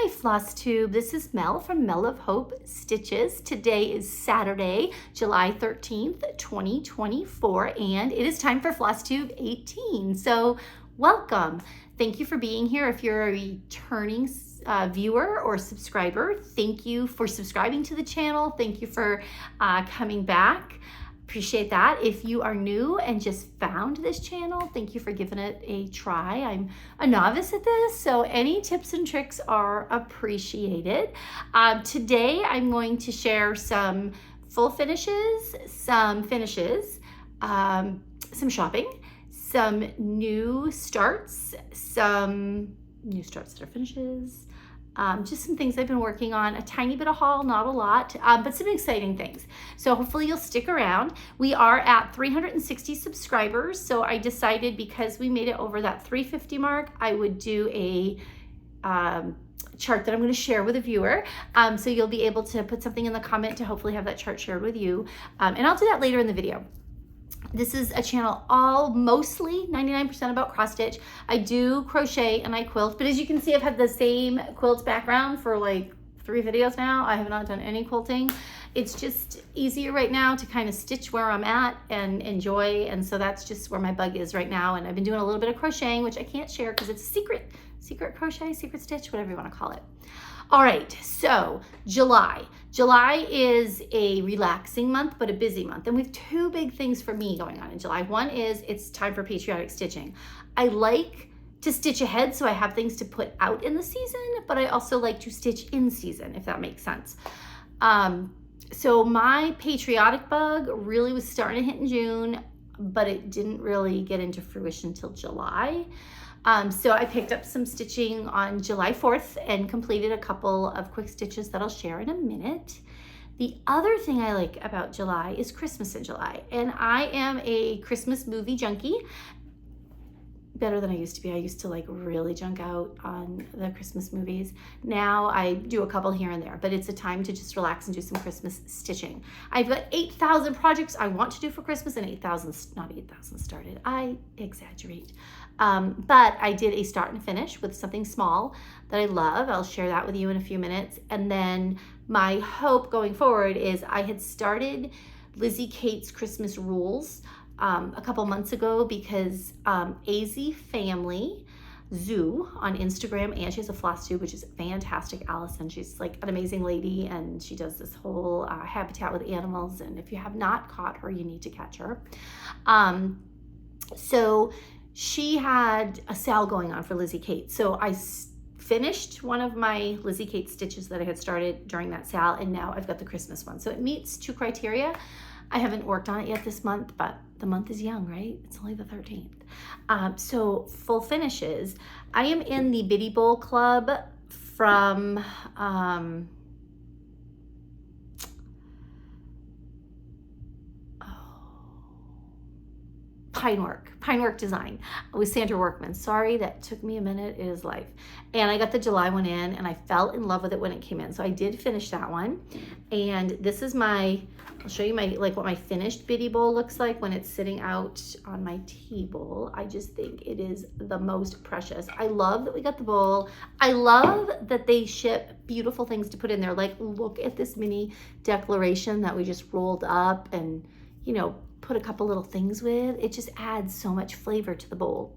Hi Flosstube, this is Mel from Mel of Hope Stitches. Today is Saturday, July 13th, 2024, and it is time for Flosstube 18. So welcome. Thank you for being here. If you're a returning viewer or subscriber, thank you for subscribing to the channel. Thank you for coming back. Appreciate that. If you are new and just found this channel, thank you for giving it a try. I'm a novice at this, so any tips and tricks are appreciated. Today, I'm going to share some full finishes, some finishes, some shopping, some new starts, some new starts that are finishes, just some things I've been working on, a tiny bit of haul, not a lot, but some exciting things. So hopefully you'll stick around. We are at 360 subscribers. So I decided because we made it over that 350 mark, I would do a chart that I'm going to share with a viewer. So you'll be able to put something in the comment to hopefully have that chart shared with you. And I'll do that later in the video. This is a channel mostly 99% about cross stitch. I do crochet and I quilt, but as you can see, I've had the same quilt background for like 3 videos now. I have not done any quilting. It's just easier right now to kind of stitch where I'm at and enjoy. And so that's just where my bug is right now. And I've been doing a little bit of crocheting, which I can't share because it's secret crochet, secret stitch, whatever you want to call it. All right, so July. July is a relaxing month, but a busy month. And we have 2 big things for me going on in July. One is it's time for patriotic stitching. I like to stitch ahead so I have things to put out in the season, but I also like to stitch in season, if that makes sense. So my patriotic bug really was starting to hit in June, but it didn't really get into fruition until July. So I picked up some stitching on July 4th and completed a couple of quick stitches that I'll share in a minute. The other thing I like about July is Christmas in July. And I am a Christmas movie junkie. Better than I used to be. I used to like really junk out on the Christmas movies. Now I do a couple here and there, but it's a time to just relax and do some Christmas stitching. I've got 8,000 projects I want to do for Christmas and not 8,000 started. I exaggerate. But I did a start and finish with something small that I love. I'll share that with you in a few minutes. And then my hope going forward is I had started Lizzie Kate's Christmas Rules a couple months ago because AZfamilyZoo on Instagram, and she has a Flosstube, which is fantastic. Allison, she's like an amazing lady, and she does this whole habitat with animals. And if you have not caught her, you need to catch her. So she had a sale going on for Lizzie Kate. So I finished one of my Lizzie Kate stitches that I had started during that sale, and now I've got the Christmas one. So it meets 2 criteria. I haven't worked on it yet this month, but the month is young, right? It's only the 13th. So full finishes. I am in the Biddy Bowl Club from Pinework Design with Sandra Workman. Sorry, that took me a minute. It is life. And I got the July one in and I fell in love with it when it came in. So I did finish that one. And this is I'll show you what my finished Biddy Bowl looks like when it's sitting out on my table. I just think it is the most precious. I love that we got the bowl. I love that they ship beautiful things to put in there. Like, look at this mini declaration that we just rolled up and, you know, put a couple little things with. It just adds so much flavor to the bowl.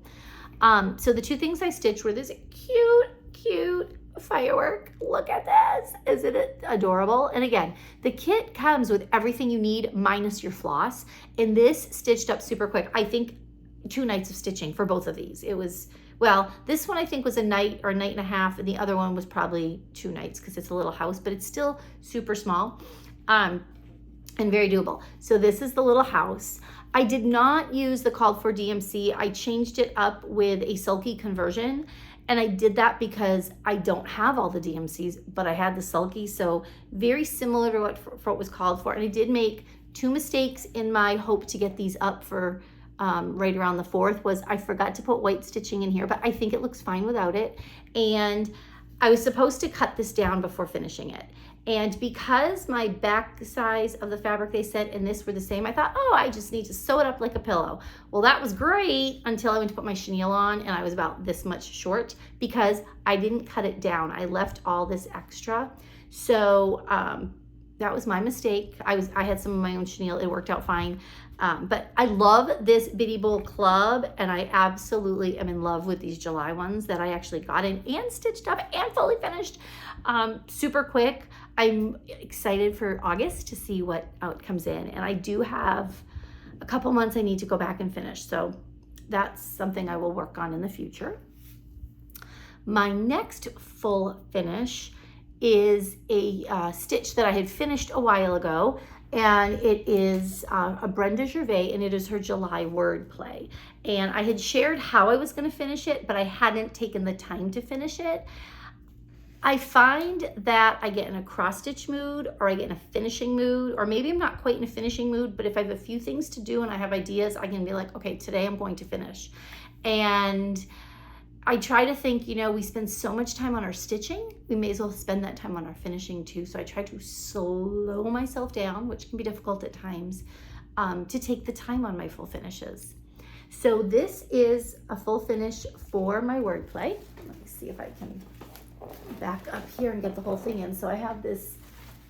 So the 2 things I stitched were this cute firework. Look at this. Isn't it adorable? And again, the kit comes with everything you need minus your floss. And this stitched up super quick. I think 2 nights of stitching for both of these. It was, well, this one I think was a night or a night and a half, and the other one was probably 2 nights because it's a little house, but it's still super small. And very doable. So this is the little house. I did not use the called for DMC. I changed it up with a sulky conversion. And I did that because I don't have all the DMCs, but I had the sulky. So very similar to what was called for. And I did make 2 mistakes in my hope to get these up for right around the 4th was I forgot to put white stitching in here, but I think it looks fine without it. And I was supposed to cut this down before finishing it. And because my back size of the fabric they sent and this were the same, I thought, oh, I just need to sew it up like a pillow. Well, that was great until I went to put my chenille on and I was about this much short because I didn't cut it down. I left all this extra. So that was my mistake. I had some of my own chenille. It worked out fine. But I love this Bitty Bowl Club, and I absolutely am in love with these July ones that I actually got in and stitched up and fully finished super quick. I'm excited for August to see what out comes in, and I do have a couple months I need to go back and finish, so that's something I will work on in the future. My next full finish is a stitch that I had finished a while ago, and it is a Brenda Gervais, and it is her July wordplay. And I had shared how I was going to finish it, but I hadn't taken the time to finish it. I find that I get in a cross stitch mood, or I get in a finishing mood, or maybe I'm not quite in a finishing mood, but if I have a few things to do and I have ideas, I can be like, okay, today I'm going to finish. And I try to think, you know, we spend so much time on our stitching, we may as well spend that time on our finishing too. So I try to slow myself down, which can be difficult at times, to take the time on my full finishes. So this is a full finish for my wordplay. Let me see if I can back up here and get the whole thing in. So I have this,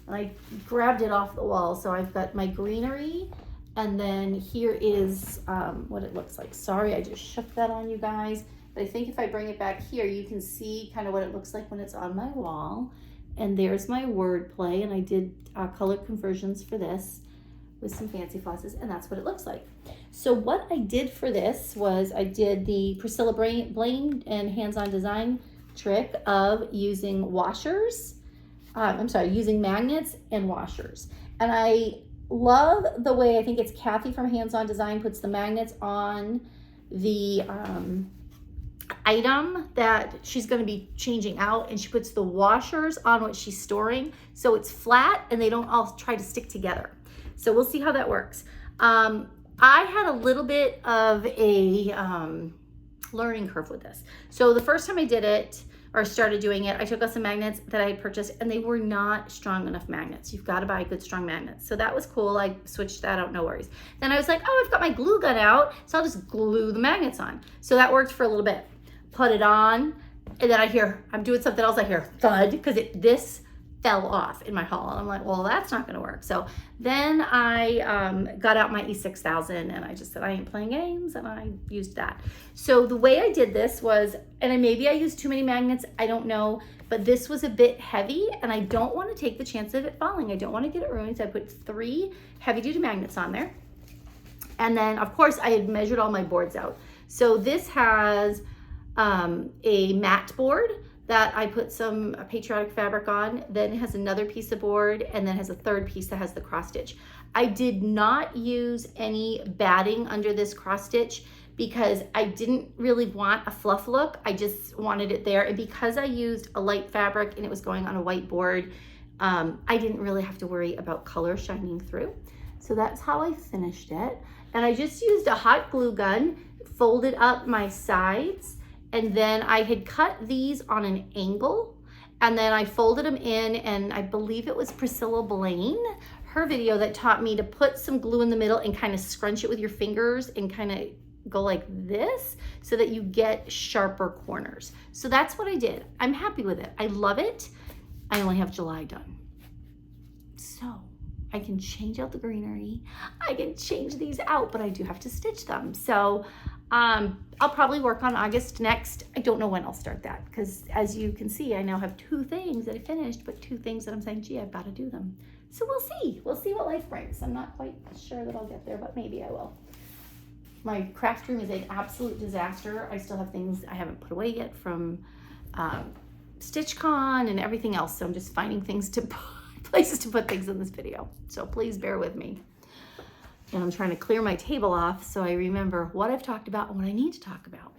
and I grabbed it off the wall. So I've got my greenery, and then here is what it looks like. Sorry, I just shook that on you guys. But I think if I bring it back here, you can see kind of what it looks like when it's on my wall. And there's my wordplay, and I did color conversions for this with some fancy flosses, and that's what it looks like. So what I did for this was I did the Priscilla Blaine and hands-on design trick of using washers. Using magnets and washers. And I love the way, I think it's Kathy from Hands-On Design puts the magnets on the item that she's going to be changing out, and she puts the washers on what she's storing so it's flat and they don't all try to stick together. So we'll see how that works. I had a little bit of a learning curve with this. So the first time I did it or started doing it, I took out some magnets that I had purchased, and they were not strong enough magnets. You've got to buy good strong magnets. So that was cool. I switched that out, no worries. Then I was like, oh, I've got my glue gun out, so I'll just glue the magnets on. So that worked for a little bit. Put it on, and then I hear, I'm doing something else, I hear thud, because this fell off in my haul. And I'm like, well, that's not gonna work. So then I got out my E6000, and I just said, I ain't playing games, and I used that. So the way I did this was, and maybe I used too many magnets, I don't know, but this was a bit heavy, and I don't want to take the chance of it falling. I don't want to get it ruined, so I put 3 heavy-duty magnets on there. And then, of course, I had measured all my boards out. So this has a matte board that I put some patriotic fabric on. Then it has another piece of board, and then has a third piece that has the cross stitch. I did not use any batting under this cross stitch because I didn't really want a fluff look. I just wanted it there. And because I used a light fabric and it was going on a white board, I didn't really have to worry about color shining through. So that's how I finished it. And I just used a hot glue gun, folded up my sides, and then I had cut these on an angle, and then I folded them in, and I believe it was Priscilla Blaine, her video, that taught me to put some glue in the middle and kind of scrunch it with your fingers and kind of go like this so that you get sharper corners. So that's what I did. I'm happy with it. I love it. I only have July done. So I can change out the greenery. I can change these out, but I do have to stitch them. So I'll probably work on August next. I don't know when I'll start that, because as you can see, I now have 2 things that I finished, but 2 things that I'm saying, gee, I've got to do them. So we'll see. We'll see what life brings. I'm not quite sure that I'll get there, but maybe I will. My craft room is an absolute disaster. I still have things I haven't put away yet from StitchCon and everything else. So I'm just finding things to places to put things in this video. So please bear with me. And I'm trying to clear my table off so I remember what I've talked about and what I need to talk about.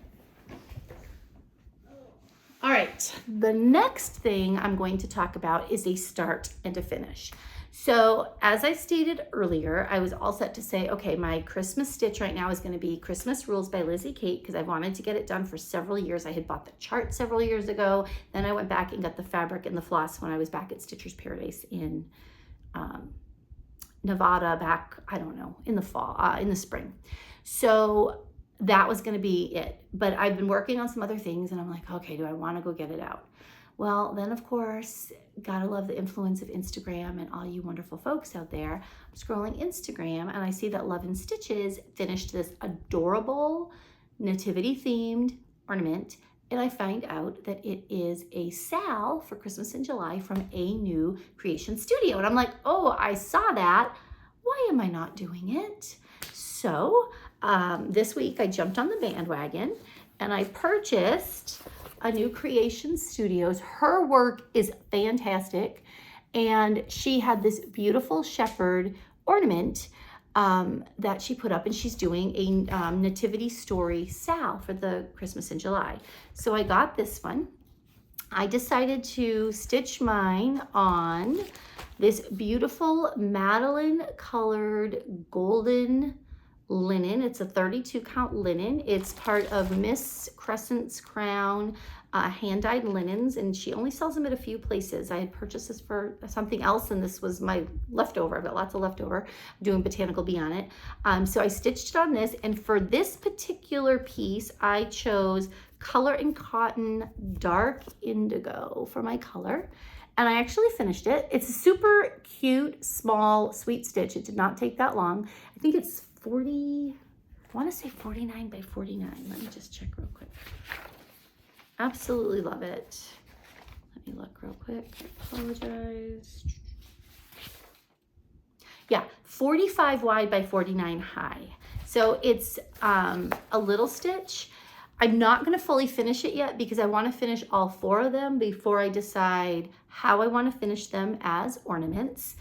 All right, the next thing I'm going to talk about is a start and a finish. So as I stated earlier, I was all set to say, okay, my Christmas stitch right now is going to be Christmas Rules by Lizzie Kate, because I wanted to get it done for several years. I had bought the chart several years ago. Then I went back and got the fabric and the floss when I was back at Stitcher's Paradise in Nevada back, I don't know, in the fall, in the spring. So that was going to be it. But I've been working on some other things and I'm like, okay, do I want to go get it out? Well, then of course, gotta love the influence of Instagram and all you wonderful folks out there. I'm scrolling Instagram and I see that Love and Stitches finished this adorable nativity themed ornament. And I find out that it is a SAL for Christmas in July from A New Creation Studio. And I'm like, oh, I saw that. Why am I not doing it? So this week I jumped on the bandwagon and I purchased A New Creation Studios. Her work is fantastic. And she had this beautiful shepherd ornament that she put up, and she's doing a nativity story SAL for the Christmas in July. So I got this one. I decided to stitch mine on this beautiful Madeline colored golden linen. It's a 32 count linen. It's part of Miss Crescent's Crown hand-dyed linens, and she only sells them at a few places. I had purchased this for something else, and this was my leftover. I've got lots of leftover. I'm doing Botanical Bee on it. So I stitched it on this, and for this particular piece, I chose Color and Cotton Dark Indigo for my color. And I actually finished it. It's a super cute, small, sweet stitch. It did not take that long. I think it's 40, I want to say 49 by 49. Let me just check real quick. Absolutely love it. Let me look real quick. I apologize. Yeah, 45 wide by 49 high. So it's a little stitch. I'm not going to fully finish it yet because I want to finish all 4 of them before I decide how I want to finish them as ornaments.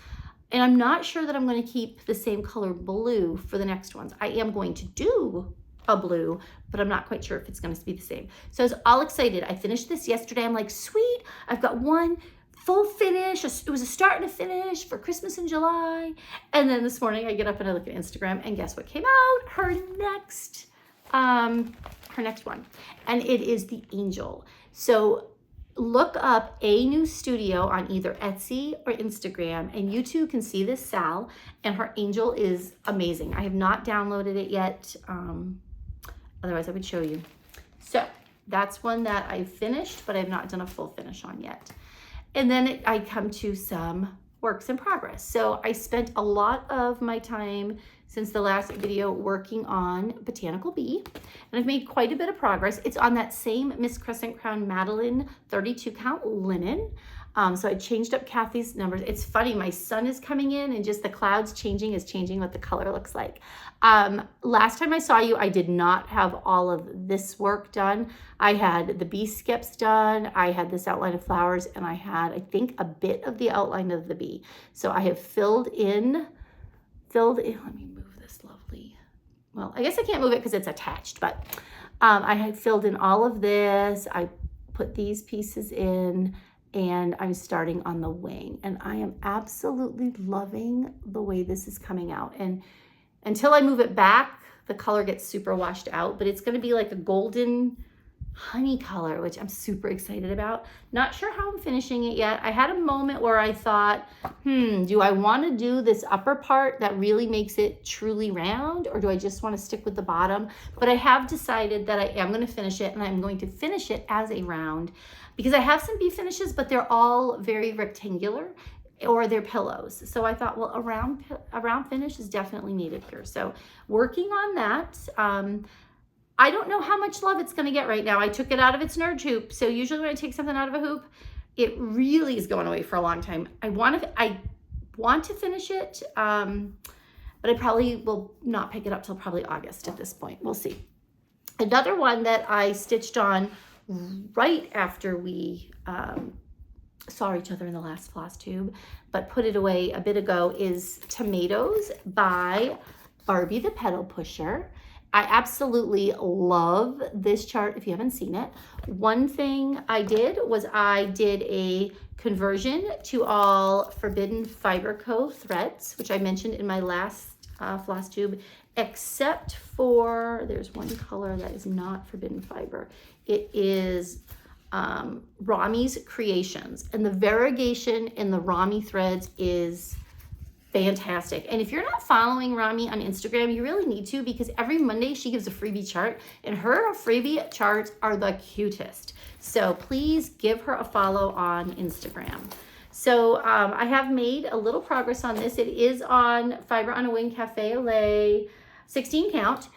And I'm not sure that I'm going to keep the same color blue for the next ones. I am going to do a blue, but I'm not quite sure if it's going to be the same. So I was all excited. I finished this yesterday. I'm like, sweet, I've got one full finish. It was a start and a finish for Christmas in July. And then this morning I get up and I look at Instagram, and guess what came out? Her next one. And it is the angel. So look up A New Studio on either Etsy or Instagram, and you too can see this SAL, and her angel is amazing. I have not downloaded it yet. Otherwise I would show you. So that's one that I finished, but I've not done a full finish on yet. And then I come to some works in progress. So I spent a lot of my time since the last video working on Botanical Bee, and I've made quite a bit of progress. It's on that same Miss Crescent Crown Madeline 32 count linen. So I changed up Kathy's numbers. It's funny, my sun is coming in and just the clouds changing is changing what the color looks like. Last time I saw you, I did not have all of this work done. I had the bee skips done. I had this outline of flowers, and I had, I think, a bit of the outline of the bee. So I have filled in, let me move this lovely. Well, I guess I can't move it because it's attached, but I had filled in all of this. I put these pieces in, and I'm starting on the wing, and I am absolutely loving the way this is coming out. And until I move it back, the color gets super washed out, but it's going to be like a golden honey color, which I'm super excited about. Not sure how I'm finishing it yet. I had a moment where I thought, do I want to do this upper part that really makes it truly round, or do I just want to stick with the bottom? But I have decided that I am going to finish it, and I'm going to finish it as a round because I have some bee finishes, but they're all very rectangular, or they're pillows. So I thought, well, a round finish is definitely needed here. So working on that. I don't know how much love it's going to get right now. I took it out of its nerd hoop. So usually when I take something out of a hoop, it really is going away for a long time. I want to finish it, but I probably will not pick it up till probably August at this point. We'll see. Another one that I stitched on right after we saw each other in the last floss tube, but put it away a bit ago, is Tomatoes by Barbie the Petal Pusher. I absolutely love this chart if you haven't seen it. One thing I did was I did a conversion to all Forbidden Fiber Co. threads, which I mentioned in my last floss tube, except for, there's one color that is not Forbidden Fiber. It is Rami's Creations, and the variegation in the Rami threads is fantastic. And if you're not following Rami on Instagram, you really need to, because every Monday she gives a freebie chart, and her freebie charts are the cutest. So please give her a follow on Instagram. So I have made a little progress on this. It is on Fiber on a Wing Cafe au lait 16 count.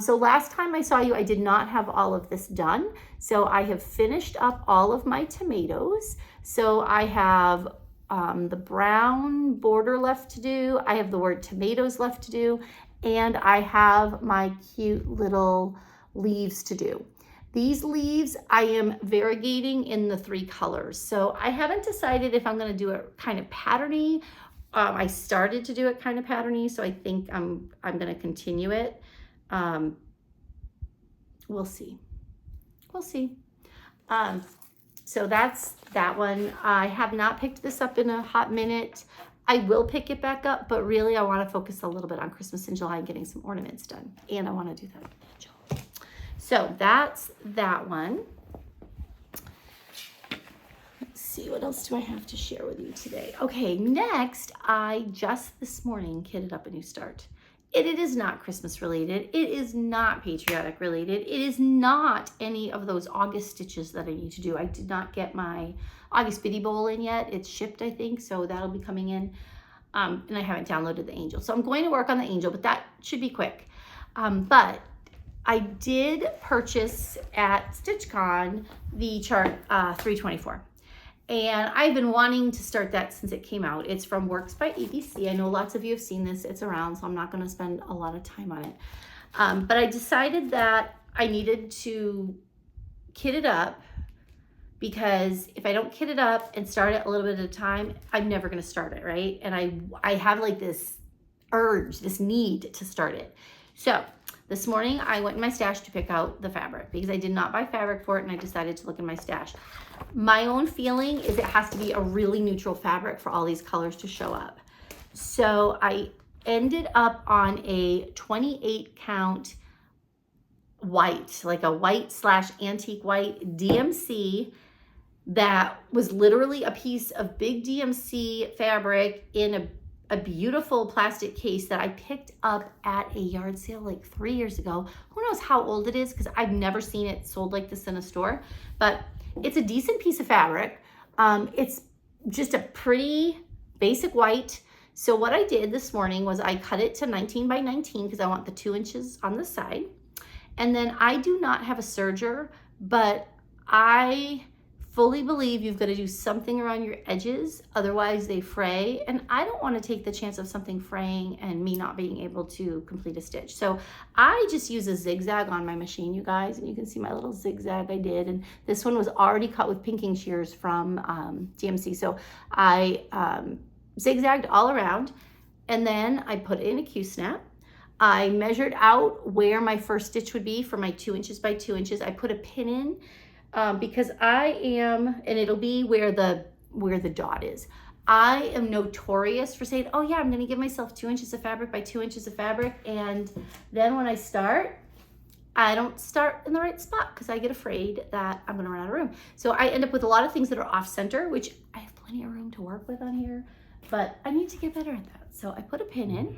So last time I saw you, I did not have all of this done. So I have finished up all of my tomatoes. So I have the brown border left to do. I have the word tomatoes left to do. And I have my cute little leaves to do. These leaves, I am variegating in the 3 colors. So I haven't decided if I'm going to do it kind of patterny. I started to do it kind of patterny, so I think I'm going to continue it. We'll see. We'll see. So that's that one. I have not picked this up in a hot minute. I will pick it back up, but really I want to focus a little bit on Christmas in July and getting some ornaments done. And I want to do that in July. So that's that one. Let's see, what else do I have to share with you today? Okay, next, I just this morning kitted up a new start. It is not Christmas related. It is not patriotic related. It is not any of those August stitches that I need to do. I did not get my August Biddy Bowl in yet. It's shipped, I think, so that'll be coming in. And I haven't downloaded the Angel. So I'm going to work on the Angel, but that should be quick. But I did purchase at StitchCon the chart 324. And I've been wanting to start that since it came out. It's from Works by ABC. I know lots of you have seen this. It's around, so I'm not going to spend a lot of time on it. But I decided that I needed to kit it up, because if I don't kit it up and start it a little bit at a time, I'm never going to start it, right? And I have like this urge, this need to start it. So this morning I went in my stash to pick out the fabric, because I did not buy fabric for it, and I decided to look in my stash. My own feeling is it has to be a really neutral fabric for all these colors to show up. So I ended up on a 28 count white, like a white / antique white DMC that was literally a piece of big DMC fabric in a beautiful plastic case that I picked up at a yard sale like 3 years ago. Who knows how old it is, because I've never seen it sold like this in a store, but it's a decent piece of fabric. It's just a pretty basic white. So what I did this morning was I cut it to 19 by 19 because I want the 2 inches on the side. And then I do not have a serger, but I fully believe you've got to do something around your edges, otherwise they fray, and I don't want to take the chance of something fraying and me not being able to complete a stitch. So I just use a zigzag on my machine, you guys, and you can see my little zigzag I did, and this one was already cut with pinking shears from DMC, so I zigzagged all around, and then I put it in a Q-snap. I measured out where my first stitch would be for my 2 inches by 2 inches. I put a pin in because I am, and it'll be where the dot is. I am notorious for saying, oh yeah, I'm gonna give myself 2 inches of fabric by 2 inches of fabric, and then when I start, I don't start in the right spot because I get afraid that I'm gonna run out of room. So I end up with a lot of things that are off center, which I have plenty of room to work with on here, but I need to get better at that. So I put a pin in,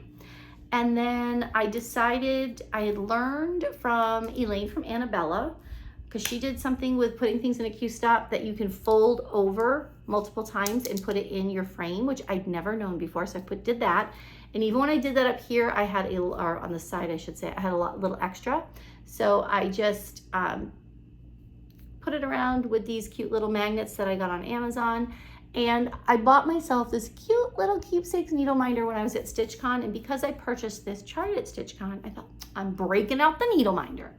and then I decided, I had learned from Elaine from Annabella, because she did something with putting things in a Q-stop that you can fold over multiple times and put it in your frame, which I'd never known before. So I did that. And even when I did that up here, I had or on the side, I should say, I had a little extra. So I just put it around with these cute little magnets that I got on Amazon. And I bought myself this cute little keepsakes needle minder when I was at StitchCon. And because I purchased this chart at StitchCon, I thought, I'm breaking out the needle minder.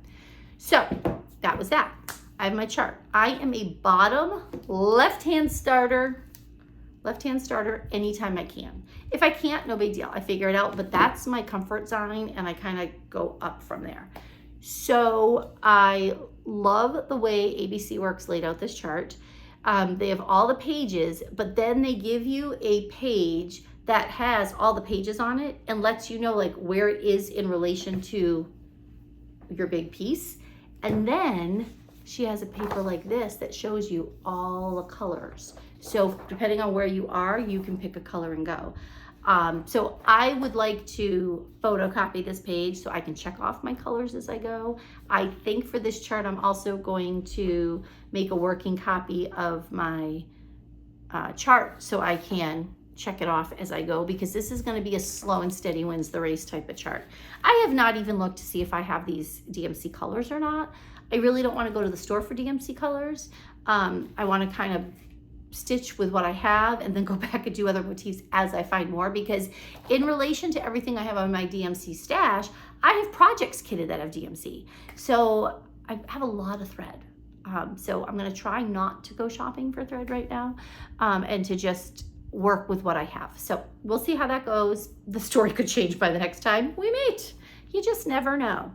So that was that. I have my chart. I am a bottom left-hand starter left-hand starter anytime I can. If I can't, no big deal. I figure it out, but that's my comfort zone, and I kind of go up from there. So I love the way ABC Works laid out this chart. They have all the pages, but then they give you a page that has all the pages on it and lets you know like where it is in relation to your big piece. And then she has a paper like this that shows you all the colors. So depending on where you are, you can pick a color and go. So I would like to photocopy this page so I can check off my colors as I go. I think for this chart, I'm also going to make a working copy of my chart so I can check it off as I go, because this is going to be a slow and steady wins the race type of chart. I have not even looked to see if I have these DMC colors or not. I really don't want to go to the store for DMC colors. I want to kind of stitch with what I have and then go back and do other motifs as I find more, because in relation to everything I have on my DMC stash, I have projects kitted that have DMC. So I have a lot of thread. So I'm going to try not to go shopping for thread right now, and to just work with what I have. So we'll see how that goes. The story could change by the next time we meet. You just never know.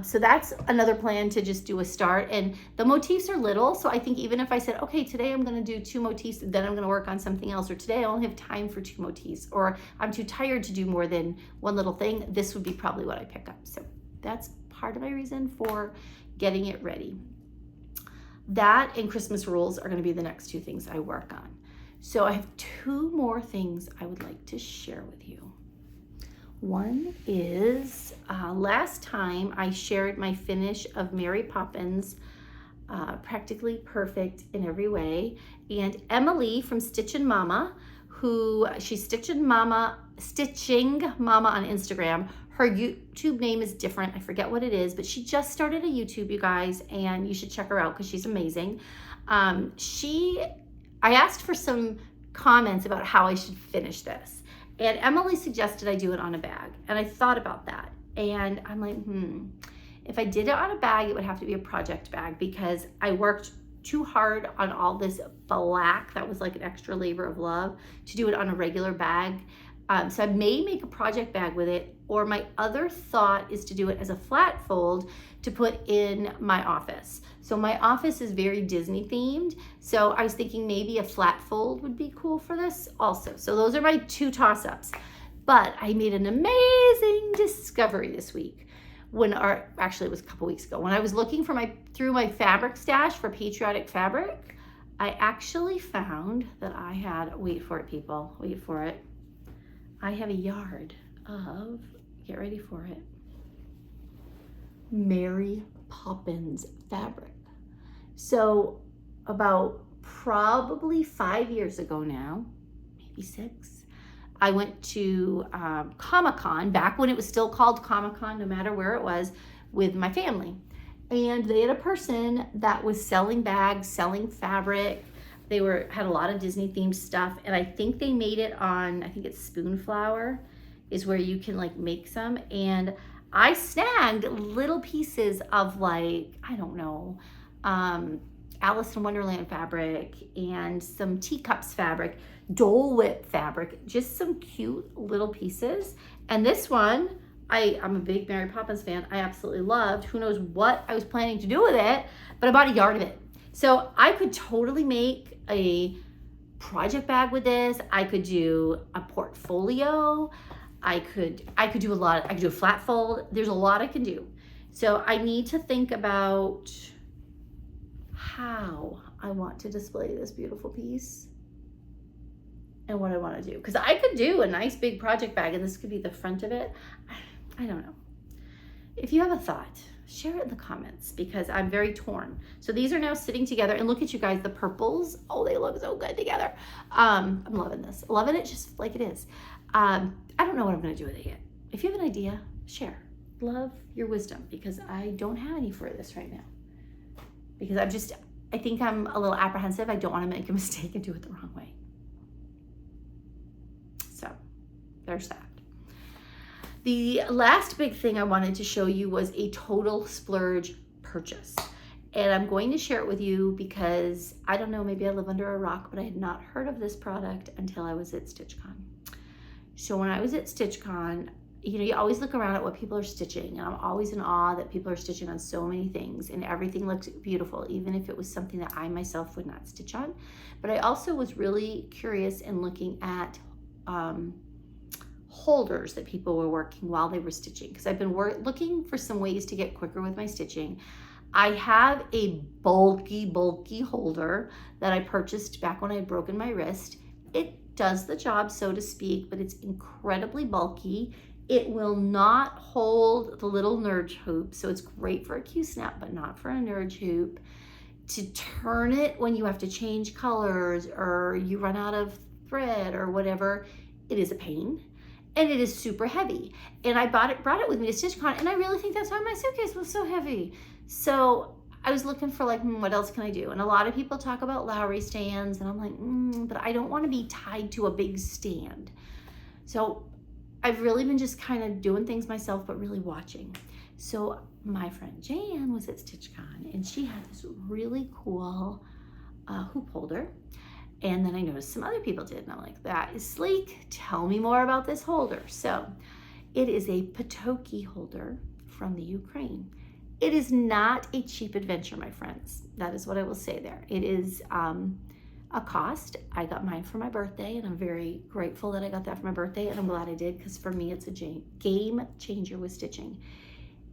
So that's another plan, to just do a start. And the motifs are little, so I think even if I said, okay, today I'm going to do 2 motifs, then I'm going to work on something else, or today I only have time for 2 motifs, or I'm too tired to do more than one little thing, this would be probably what I pick up. So that's part of my reason for getting it ready. That and Christmas rules are going to be the next 2 things I work on. So I have 2 more things I would like to share with you. One is, last time I shared my finish of Mary Poppins, practically perfect in every way. And Emily from Stitchin' Mama, who she's Stitchin' Mama on Instagram. Her YouTube name is different. I forget what it is, but she just started a YouTube, you guys, and you should check her out because she's amazing. I asked for some comments about how I should finish this. And Emily suggested I do it on a bag. And I thought about that. And I'm like, if I did it on a bag, it would have to be a project bag, because I worked too hard on all this black. That was like an extra labor of love to do it on a regular bag. So I may make a project bag with it, or my other thought is to do it as a flat fold to put in my office. So my office is very Disney themed. So I was thinking maybe a flat fold would be cool for this also. So those are my 2 toss-ups. But I made an amazing discovery this week, actually it was a couple weeks ago, when I was looking for through my fabric stash for patriotic fabric. I actually found that I had, wait for it people, wait for it. I have a yard of, get ready for it, Mary Poppins fabric. So about probably 5 years ago now, maybe 6, I went to Comic-Con, back when it was still called Comic-Con, no matter where it was, with my family. And they had a person that was selling bags, selling fabric. They had a lot of Disney themed stuff, and I think they made it on, I think it's Spoon Flower is where you can like make some. And I snagged little pieces of like, I don't know, Alice in Wonderland fabric and some teacups fabric, Dole Whip fabric, just some cute little pieces. And this one, I'm a big Mary Poppins fan. I absolutely loved. Who knows what I was planning to do with it, but I bought a yard of it. So I could totally make a project bag with this. I could do a portfolio. I could do a lot. I could do a flat fold. There's a lot I can do. So I need to think about how I want to display this beautiful piece and what I want to do. Because I could do a nice big project bag and this could be the front of it. I don't know. If you have a thought, share it in the comments, because I'm very torn. So these are now sitting together, and look at you guys, the purples. Oh, they look so good together. I'm loving this. Loving it just like it is. I don't know what I'm going to do with it yet. If you have an idea, share. Love your wisdom, because I don't have any for this right now. Because I think I'm a little apprehensive. I don't want to make a mistake and do it the wrong way. So there's that. The last big thing I wanted to show you was a total splurge purchase. And I'm going to share it with you because I don't know, maybe I live under a rock, but I had not heard of this product until I was at StitchCon. So when I was at StitchCon, you know, you always look around at what people are stitching, and I'm always in awe that people are stitching on so many things, and everything looks beautiful, even if it was something that I myself would not stitch on. But I also was really curious in looking at holders that people were working while they were stitching, because I've been looking for some ways to get quicker with my stitching. I have a bulky holder that I purchased back when I had broken my wrist. It does the job, so to speak, but it's incredibly bulky. It will not hold the little nudge hoop, so it's great for a Q-snap, but not for a nudge hoop. To turn it when you have to change colors or you run out of thread or whatever, it is a pain. And it is super heavy. And I brought it with me to StitchCon, and I really think that's why my suitcase was so heavy. So I was looking for like, what else can I do? And a lot of people talk about Lowry stands, and I'm like, but I don't want to be tied to a big stand. So I've really been just kind of doing things myself, but really watching. So my friend Jan was at StitchCon, and she had this really cool hoop holder. And then I noticed some other people did, and I'm like, that is sleek. Tell me more about this holder. So it is a Potoky holder from the Ukraine. It is not a cheap adventure, my friends. That is what I will say there. It is a cost. I got mine for my birthday, and I'm very grateful that I got that for my birthday, and I'm glad I did, because for me, it's a game changer with stitching.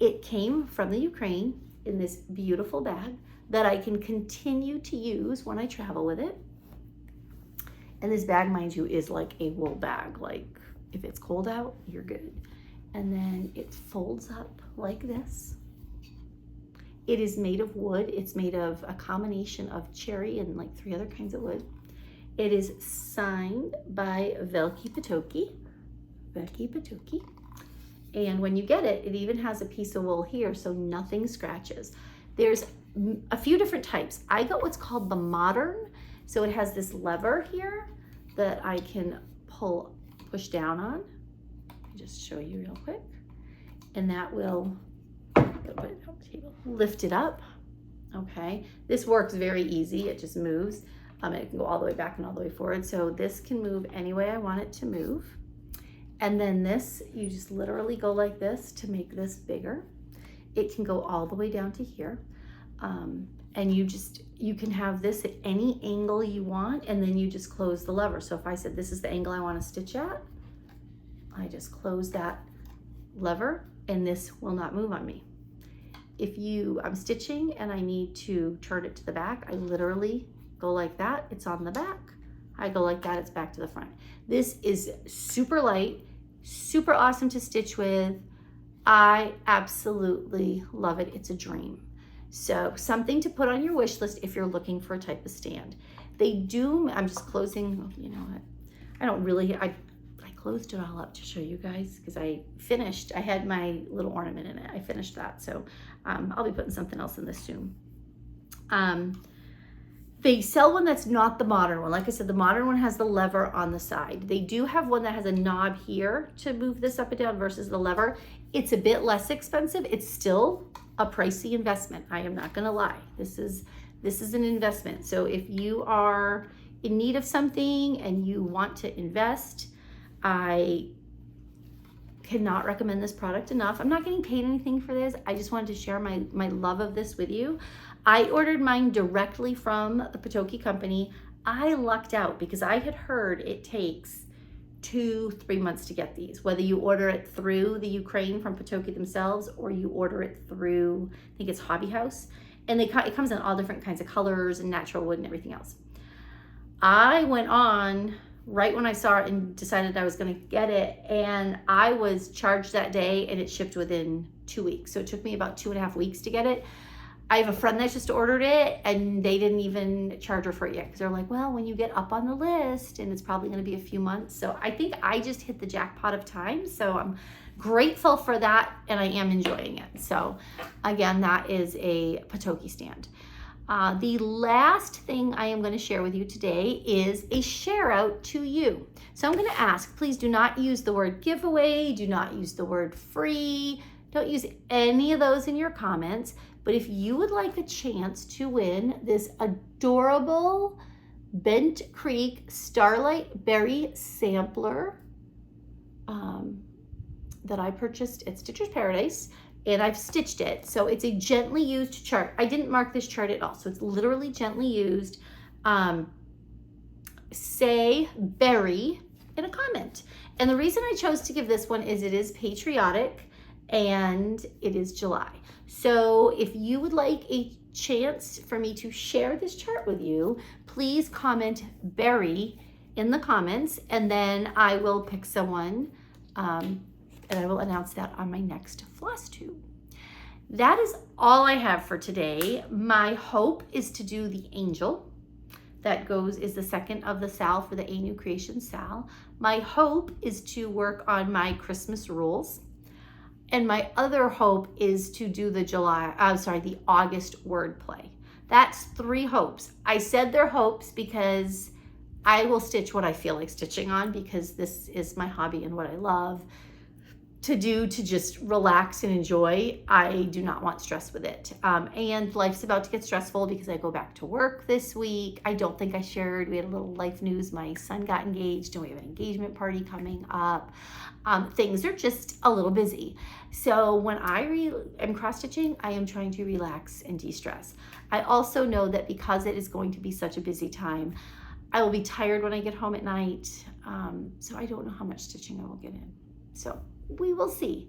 It came from the Ukraine in this beautiful bag that I can continue to use when I travel with it. And this bag, mind you, is like a wool bag. Like if it's cold out, you're good. And then it folds up like this. It is made of wood. It's made of a combination of cherry and like 3 other kinds of wood. It is signed by Potoky. And when you get it, it even has a piece of wool here, so nothing scratches. There's a few different types. I got what's called the modern. So it has this lever here that I can push down on. I'll just show you real quick. And that will lift it up. Okay, this works very easy. It just moves. It can go all the way back and all the way forward. So this can move any way I want it to move. And then this, you just literally go like this to make this bigger. It can go all the way down to here. And you can have this at any angle you want, and then you just close the lever. So if I said this is the angle I want to stitch at, I just close that lever, and this will not move on me. If I'm stitching and I need to turn it to the back, I literally go like that, it's on the back. I go like that, it's back to the front. This is super light, super awesome to stitch with. I absolutely love it. It's a dream. So something to put on your wish list if you're looking for a type of stand. They do, I'm just closing, you know, I closed it all up to show you guys because I had my little ornament in it. I finished that. So I'll be putting something else in this soon. They sell one that's not the modern one. Like I said, the modern one has the lever on the side. They do have one that has a knob here to move this up and down versus the lever. It's a bit less expensive. It's still a pricey investment. I am not gonna lie. This is an investment. So if you are in need of something and you want to invest, I cannot recommend this product enough. I'm not getting paid anything for this. I just wanted to share my love of this with you. I ordered mine directly from the Potoky company. I lucked out because I had heard it takes 2-3 months to get these, whether you order it through the Ukraine from Potoky themselves or you order it through, I think it's Hobby House. And it comes in all different kinds of colors and natural wood and everything else. I went on right when I saw it and decided I was gonna get it, and I was charged that day and it shipped within 2 weeks. So it took me about 2.5 weeks to get it. I have a friend that just ordered it and they didn't even charge her for it yet because they're like, well, when you get up on the list, and it's probably going to be a few months. So I think I just hit the jackpot of time. So I'm grateful for that and I am enjoying it. So again, that is a Potoky stand. The last thing I am going to share with you today is a share out to you. So I'm going to ask, please do not use the word giveaway. Do not use the word free. Don't use any of those in your comments. But if you would like a chance to win this adorable Bent Creek Starlight Berry Sampler that I purchased at Stitcher's Paradise, and I've stitched it. So it's a gently used chart. I didn't mark this chart at all, so it's literally gently used. Say berry in a comment. And the reason I chose to give this one is it is patriotic and it is July. So if you would like a chance for me to share this chart with you, please comment berry in the comments, and then I will pick someone and I will announce that on my next Flosstube. That is all I have for today. My hope is to do the angel. That is the second of the SAL for the A New Creation SAL. My hope is to work on my Christmas rules. And my other hope is to do the the August wordplay. That's 3 hopes. I said they're hopes because I will stitch what I feel like stitching on, because this is my hobby and what I love to do, to just relax and enjoy. I do not want stress with it. And life's about to get stressful because I go back to work this week. I don't think I shared, we had a little life news. My son got engaged and we have an engagement party coming up. Things are just a little busy. So when I am cross stitching, I am trying to relax and de-stress. I also know that because it is going to be such a busy time, I will be tired when I get home at night. So I don't know how much stitching I will get in. So we will see.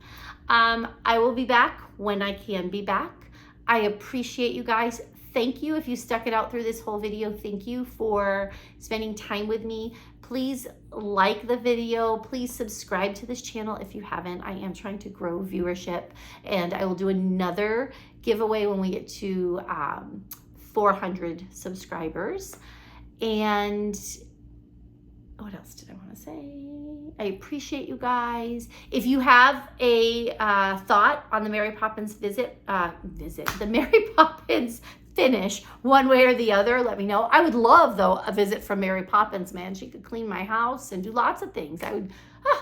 I will be back when I can be back. I appreciate you guys. Thank you if you stuck it out through this whole video. Thank you for spending time with me. Please like the video. Please subscribe to this channel if you haven't. I am trying to grow viewership, and I will do another giveaway when we get to 400 subscribers. And what else did I want to say? I appreciate you guys. If you have a thought on the Mary Poppins the Mary Poppins finish, one way or the other, let me know. I would love, though, a visit from Mary Poppins, man. She could clean my house and do lots of things. I would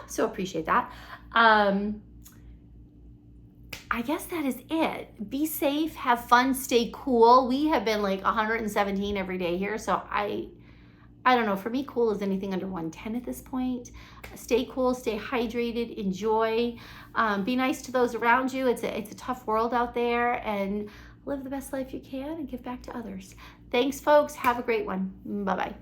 so appreciate that. I guess that is it. Be safe, have fun, stay cool. We have been like 117 every day here, so I don't know, for me, cool is anything under 110 at this point. Stay cool, stay hydrated, enjoy, be nice to those around you. It's a tough world out there, and live the best life you can and give back to others. Thanks, folks. Have a great one. Bye-bye.